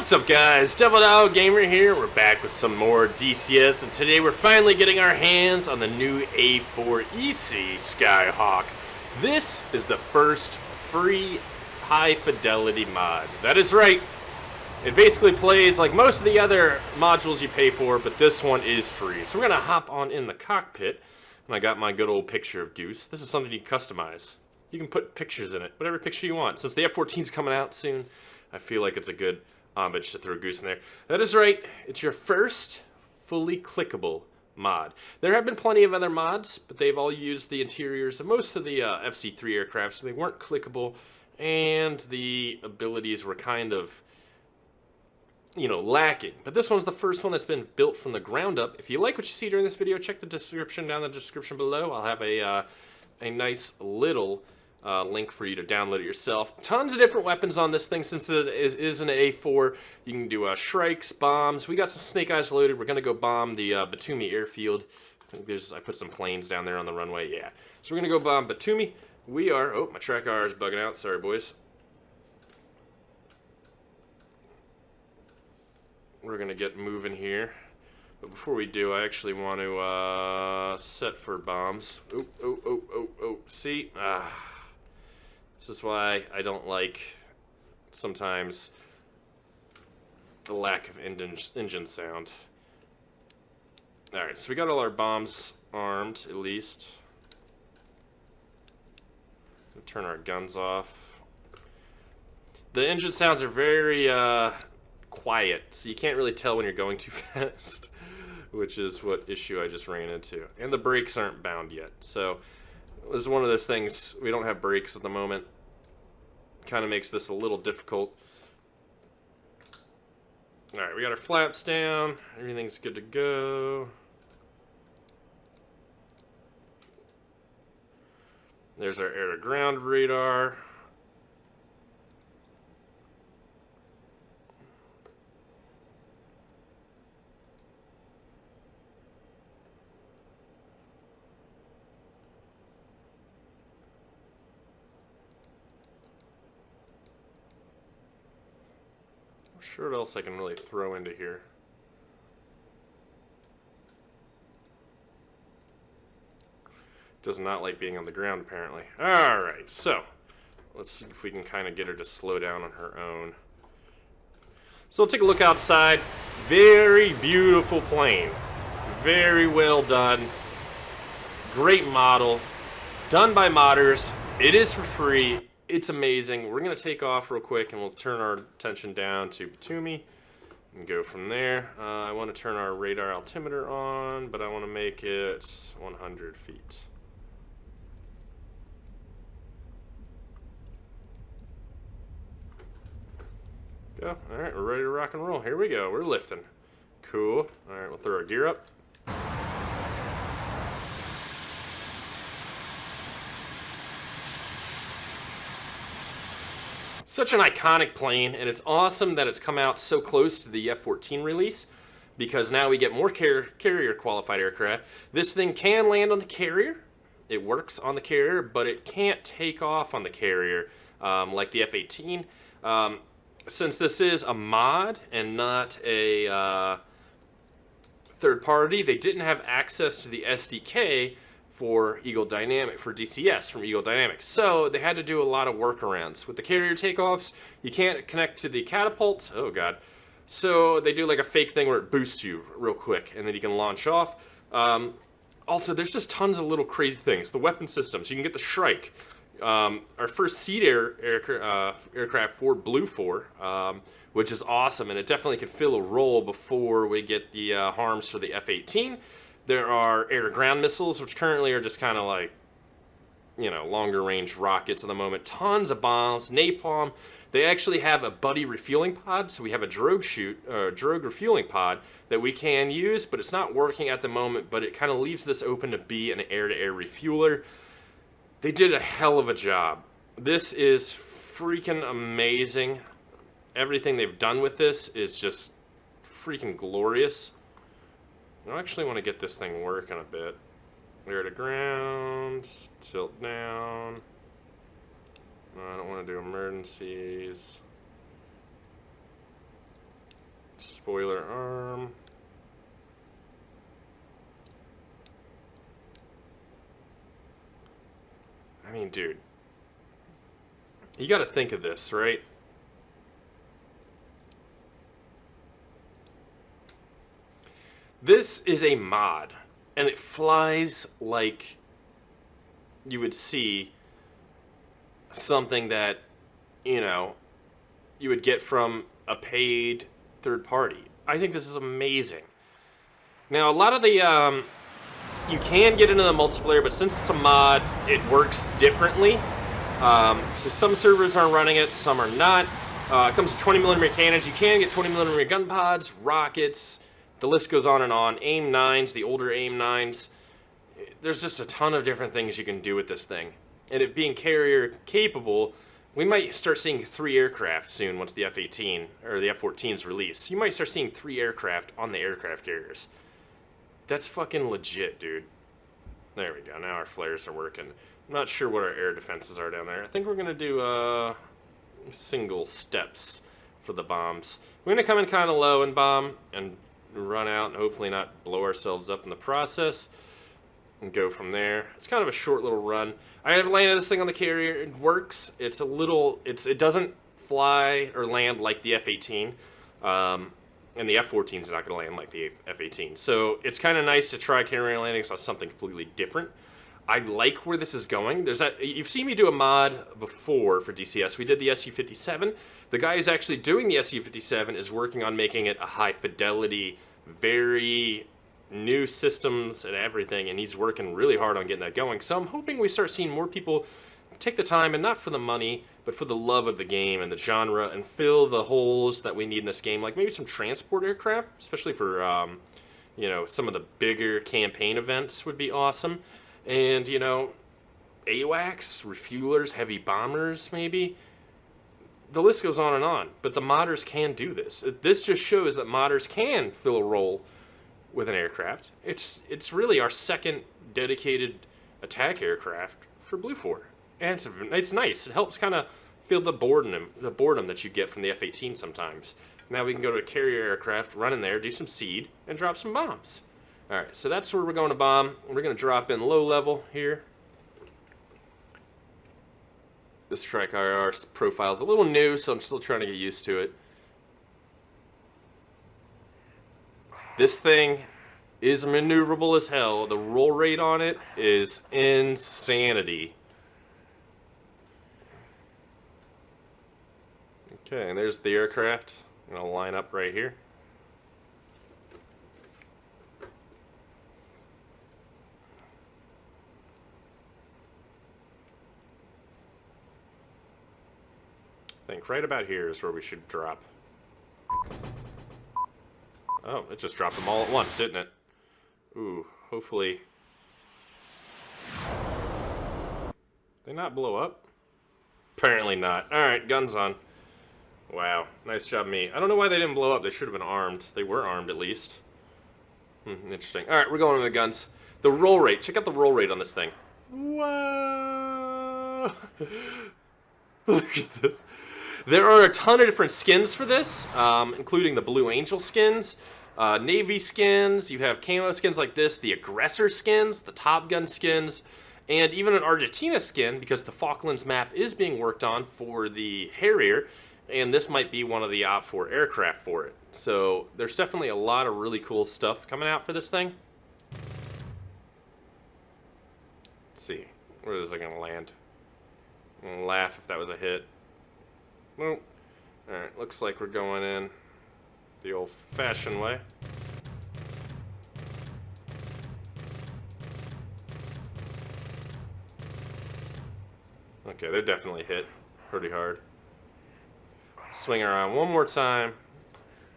What's up, guys? DevildogGamer here. We're back with some more DCS, and today we're finally getting our hands on the new A4EC Skyhawk. This is the first free high-fidelity mod. That is right. It basically plays like most of the other modules you pay for, but this one is free. So we're going to hop on in the cockpit, and I got my good old picture of Goose. This is something you can customize. You can put pictures in it, whatever picture you want. Since the F-14 is coming out soon, I feel like it's a good homage to throw Goose in there. That is right, it's your first fully clickable mod. There have been plenty of other mods, but they've all used the interiors of most of the FC-3 aircraft, so they weren't clickable, and the abilities were kind of, you know, lacking. But this one's the first one that's been built from the ground up. If you like what you see during this video, check the description down in the description below. I'll have a nice little link for you to download it yourself. Tons of different weapons on this thing since it is an A4. You can do shrikes, bombs. We got some snake eyes loaded. We're going to go bomb the Batumi airfield. I put some planes down there on the runway. Yeah. So we're going to go bomb Batumi. We are... Oh, my track R is bugging out. Sorry, boys. We're going to get moving here. But before we do, I actually want to set for bombs. Oh. See? This is why I don't like, sometimes, the lack of engine sound. Alright, so we got all our bombs armed, at least. We'll turn our guns off. The engine sounds are very quiet, so you can't really tell when you're going too fast, which is what issue I just ran into. And the brakes aren't bound yet, so this is one of those things. We don't have brakes at the moment. Kind of makes this a little difficult. Alright, we got our flaps down. Everything's good to go. There's our air-to-ground radar. Sure what else I can really throw into here. Does not like being on the ground, apparently. Alright, so let's see if we can kind of get her to slow down on her own. So we'll take a look outside. Very beautiful plane. Very well done. Great model. Done by modders. It is for free. It's amazing. We're going to take off real quick and we'll turn our attention down to Batumi and go from there. I want to turn our radar altimeter on, but I want to make it 100 feet. Go. Alright, we're ready to rock and roll. Here we go. We're lifting. Cool. Alright, we'll throw our gear up. Such an iconic plane, and it's awesome that it's come out so close to the F-14 release, because now we get more carrier qualified aircraft. This thing can land on the carrier. It works on the carrier, but it can't take off on the carrier like the F-18. Since this is a mod and not a third party, they didn't have access to the SDK for DCS from Eagle Dynamics. So they had to do a lot of workarounds. With the carrier takeoffs, you can't connect to the catapult. Oh god. So they do like a fake thing where it boosts you real quick and then you can launch off. Also, there's just tons of little crazy things. The weapon systems, you can get the Shrike. Our first seed aircraft for Blue 4, which is awesome, and it definitely can fill a role before we get the harms for the F-18. There are air-to-ground missiles, which currently are just kind of like, you know, longer-range rockets at the moment. Tons of bombs, napalm. They actually have a buddy refueling pod, so we have a drogue refueling pod that we can use, but it's not working at the moment, but it kind of leaves this open to be an air-to-air refueler. They did a hell of a job. This is freaking amazing. Everything they've done with this is just freaking glorious. I actually want to get this thing working a bit. Air to ground, tilt down. No, I don't want to do emergencies. Spoiler arm. I mean, dude. You gotta think of this, right? This is a mod, and it flies like you would see something that, you know, you would get from a paid third party. I think this is amazing. Now, a lot of the, you can get into the multiplayer, but since it's a mod, it works differently. So some servers are running it, some are not. It comes to 20mm cannons. You can get 20mm gun pods, rockets. The list goes on and on. AIM 9s, the older AIM 9s. There's just a ton of different things you can do with this thing. And it being carrier capable, we might start seeing 3 aircraft soon once the F-18 or the F-14 is released. You might start seeing 3 aircraft on the aircraft carriers. That's fucking legit, dude. There we go. Now our flares are working. I'm not sure what our air defenses are down there. I think we're going to do single steps for the bombs. We're going to come in kind of low and bomb and run out and hopefully not blow ourselves up in the process and go from there. It's kind of a short little run. I have landed this thing on the carrier. It works. It's a little, it doesn't fly or land like the F-18. And the F-14 is not going to land like the F-18. So it's kind of nice to try carrier landings on something completely different. I like where this is going. You've seen me do a mod before for DCS. We did the Su-57. The guy who's actually doing the Su-57 is working on making it a high fidelity, very new systems and everything, and he's working really hard on getting that going. So I'm hoping we start seeing more people take the time, and not for the money, but for the love of the game and the genre, and fill the holes that we need in this game, like maybe some transport aircraft, especially for you know, some of the bigger campaign events would be awesome. And, you know, AWACS, refuelers, heavy bombers, maybe. The list goes on and on. But the modders can do this. This just shows that modders can fill a role with an aircraft. It's really our second dedicated attack aircraft for Blue 4. And it's nice. It helps kind of fill the boredom that you get from the F-18 sometimes. Now we can go to a carrier aircraft, run in there, do some seed, and drop some bombs. Alright, so that's where we're going to bomb. We're going to drop in low level here. The Strike IR profile is a little new, so I'm still trying to get used to it. This thing is maneuverable as hell. The roll rate on it is insanity. Okay, and there's the aircraft. I'm going to line up right here. I think right about here is where we should drop. Oh, it just dropped them all at once, didn't it? Ooh, hopefully. They not blow up? Apparently not. Alright, guns on. Wow, nice job me. I don't know why they didn't blow up. They should have been armed. They were armed at least. Interesting. Alright, we're going with the guns. The roll rate. Check out the roll rate on this thing. Whoa! Look at this. There are a ton of different skins for this, including the Blue Angel skins, Navy skins, you have camo skins like this, the Aggressor skins, the Top Gun skins, and even an Argentina skin, because the Falklands map is being worked on for the Harrier, and this might be one of the OPT-4 aircraft for it. So there's definitely a lot of really cool stuff coming out for this thing. Let's see, where is it going to land? I'm going to laugh if that was a hit. Well, alright, looks like we're going in the old-fashioned way. Okay, they're definitely hit pretty hard. Swing her around one more time.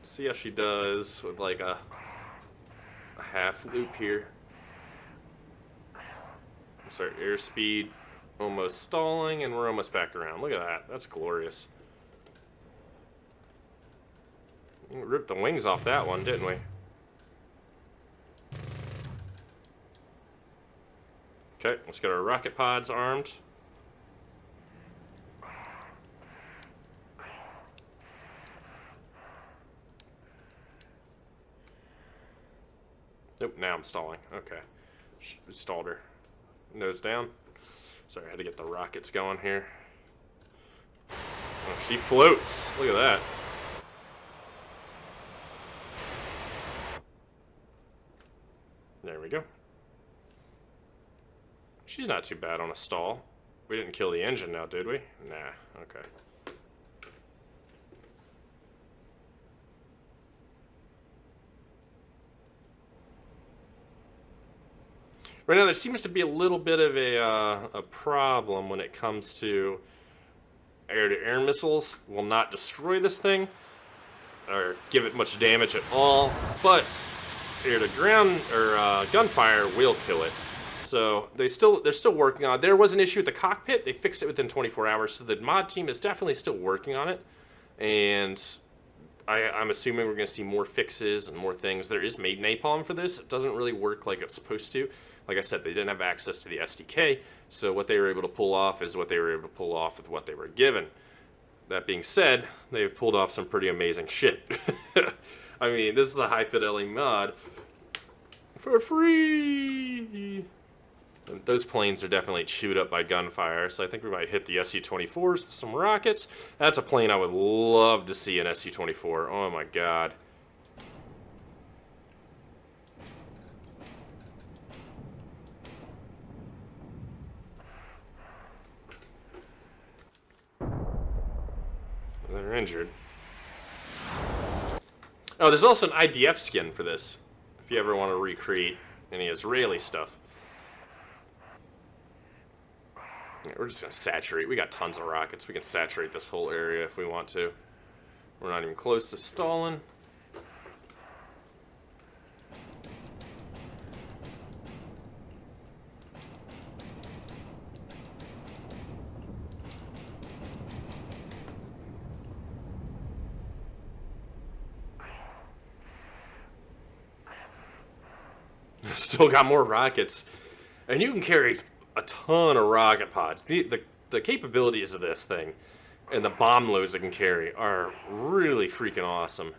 See how she does with like a half loop here. Start airspeed almost stalling, and we're almost back around. Look at that. That's glorious. We ripped the wings off that one, didn't we? Okay, let's get our rocket pods armed. Nope, now I'm stalling. Okay. Stalled her. Nose down. Sorry, I had to get the rockets going here. Oh, she floats. Look at that. There we go. She's not too bad on a stall. We didn't kill the engine now, did we? Nah, okay. Right now, there seems to be a little bit of a problem when it comes to air-to-air missiles. Will not destroy this thing or give it much damage at all, but air-to-ground or gunfire will kill it. So they're still working on it. There was an issue with the cockpit. They fixed it within 24 hours, so the mod team is definitely still working on it. And I'm assuming we're going to see more fixes and more things. There is made napalm for this. It doesn't really work like it's supposed to. Like I said, they didn't have access to the SDK, so what they were able to pull off is what they were able to pull off with what they were given. That being said, they've pulled off some pretty amazing shit. I mean, this is a high fidelity mod for free. And those planes are definitely chewed up by gunfire, so I think we might hit the Su-24s with some rockets. That's a plane I would love to see in Su-24. Oh my god. They're injured. Oh, there's also an IDF skin for this, if you ever want to recreate any Israeli stuff. Yeah, we're just going to saturate. We got tons of rockets. We can saturate this whole area if we want to. We're not even close to stalling. Still got more rockets. And you can carry a ton of rocket pods. The capabilities of this thing and the bomb loads it can carry are really freaking awesome.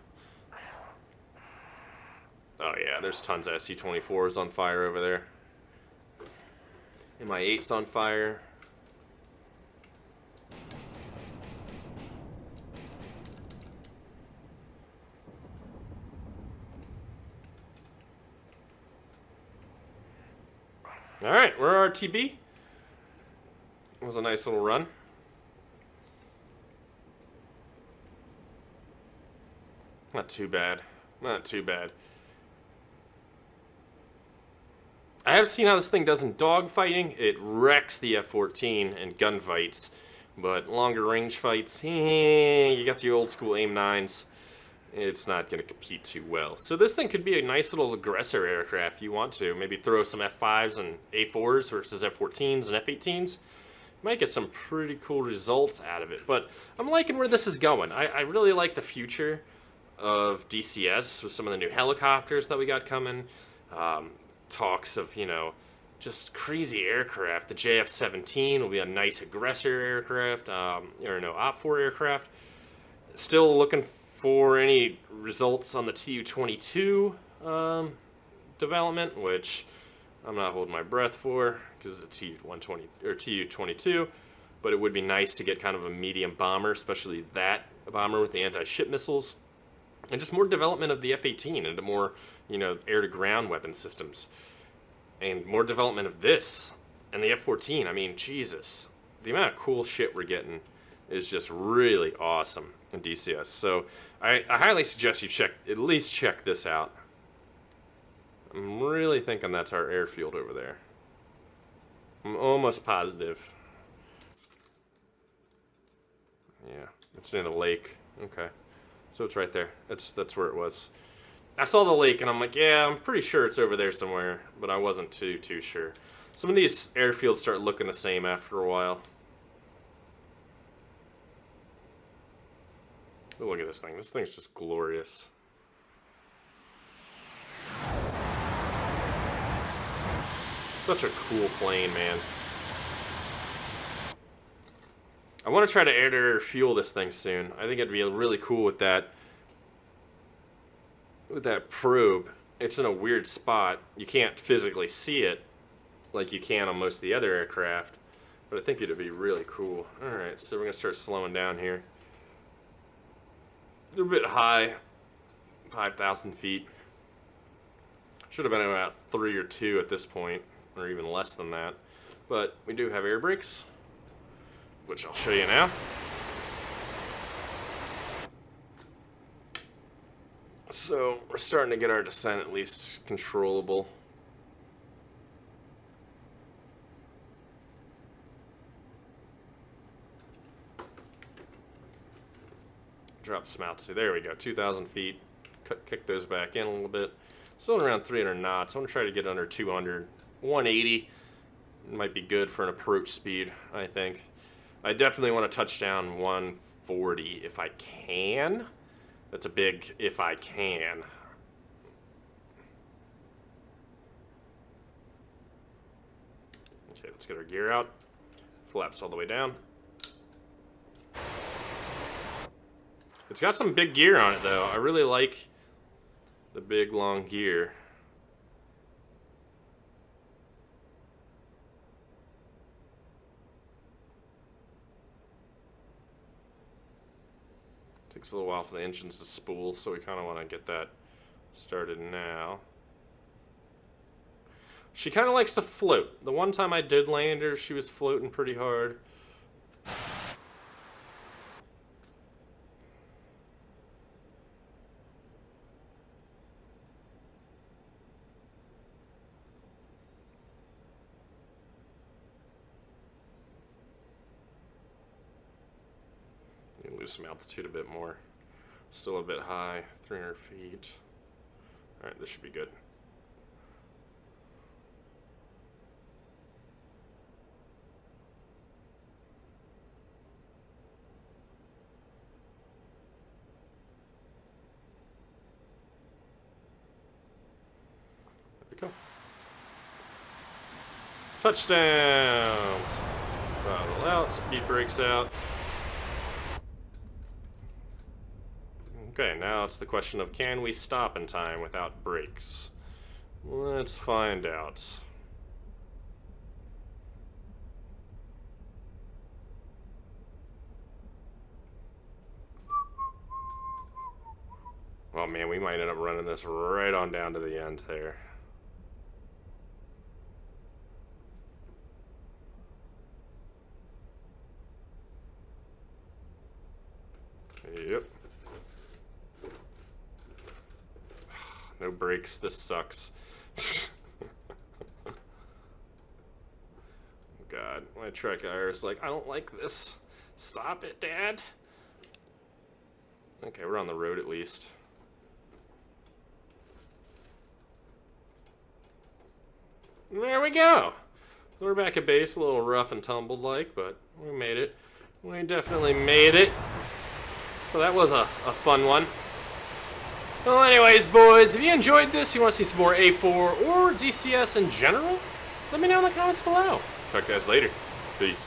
Oh yeah, there's tons of Su-24s on fire over there. Mi-8's on fire. Alright, we're RTB. It was a nice little run. Not too bad. Not too bad. I have seen how this thing does in dogfighting. It wrecks the F-14 in gunfights. But longer range fights, you got the old school AIM-9s. It's not going to compete too well. So this thing could be a nice little aggressor aircraft if you want to. Maybe throw some F-5s and A-4s versus F-14s and F-18s. Might get some pretty cool results out of it. But I'm liking where this is going. I really like the future of DCS with some of the new helicopters that we got coming. Talks of, you know, just crazy aircraft. The JF-17 will be a nice aggressor aircraft, or no, Op-4 aircraft. Still looking for any results on the Tu-22 development, which I'm not holding my breath for because it's Tu-120 or Tu-22. But it would be nice to get kind of a medium bomber, especially that bomber with the anti-ship missiles, and just more development of the F-18 into more, you know, air-to-ground weapon systems, and more development of this and the F-14. I mean, Jesus, the amount of cool shit we're getting is just really awesome in DCS. So I highly suggest you at least check this out. I'm really thinking that's our airfield over there. I'm almost positive. Yeah, it's near the lake. Okay, so it's right there. That's where it was. I saw the lake and I'm like, yeah, I'm pretty sure it's over there somewhere, but I wasn't too sure. Some of these airfields start looking the same after a while. Oh, look at this thing. This thing's just glorious. Such a cool plane, man. I want to try to air-to-air fuel this thing soon. I think it'd be really cool with that probe it's in a weird spot. You can't physically see it like you can on most of the other aircraft, but I think it'd be really cool. Alright, so we're going to start slowing down here. They're a bit high, 5,000 feet. Should have been about 3 or 2 at this point, or even less than that. But we do have air brakes, which I'll show you now. So we're starting to get our descent at least controllable. Drop some altitude. There we go. 2,000 feet. Kick those back in a little bit. Still around 300 knots. I'm going to try to get under 200. 180 might be good for an approach speed, I think. I definitely want to touch down 140 if I can. That's a big if I can. Okay, let's get our gear out. Flaps all the way down. It's got some big gear on it, though. I really like the big, long gear. Takes a little while for the engines to spool, so we kind of want to get that started now. She kind of likes to float. The one time I did land her, she was floating pretty hard. Lose some altitude a bit more. Still a bit high, 300 feet. Alright, this should be good. There we go. Touchdown! Throttle out, speed brakes out. Okay, now it's the question of, can we stop in time without brakes? Let's find out. Oh man, we might end up running this right on down to the end there. Yep. No brakes, this sucks. Oh god, my truck is like, I don't like this. Stop it, Dad. Okay, we're on the road at least. There we go. We're back at base, a little rough and tumbled like, but we made it. We definitely made it. So that was a fun one. Well, anyways, boys, if you enjoyed this, you want to see some more A4 or DCS in general, let me know in the comments below. Talk to you guys later. Peace.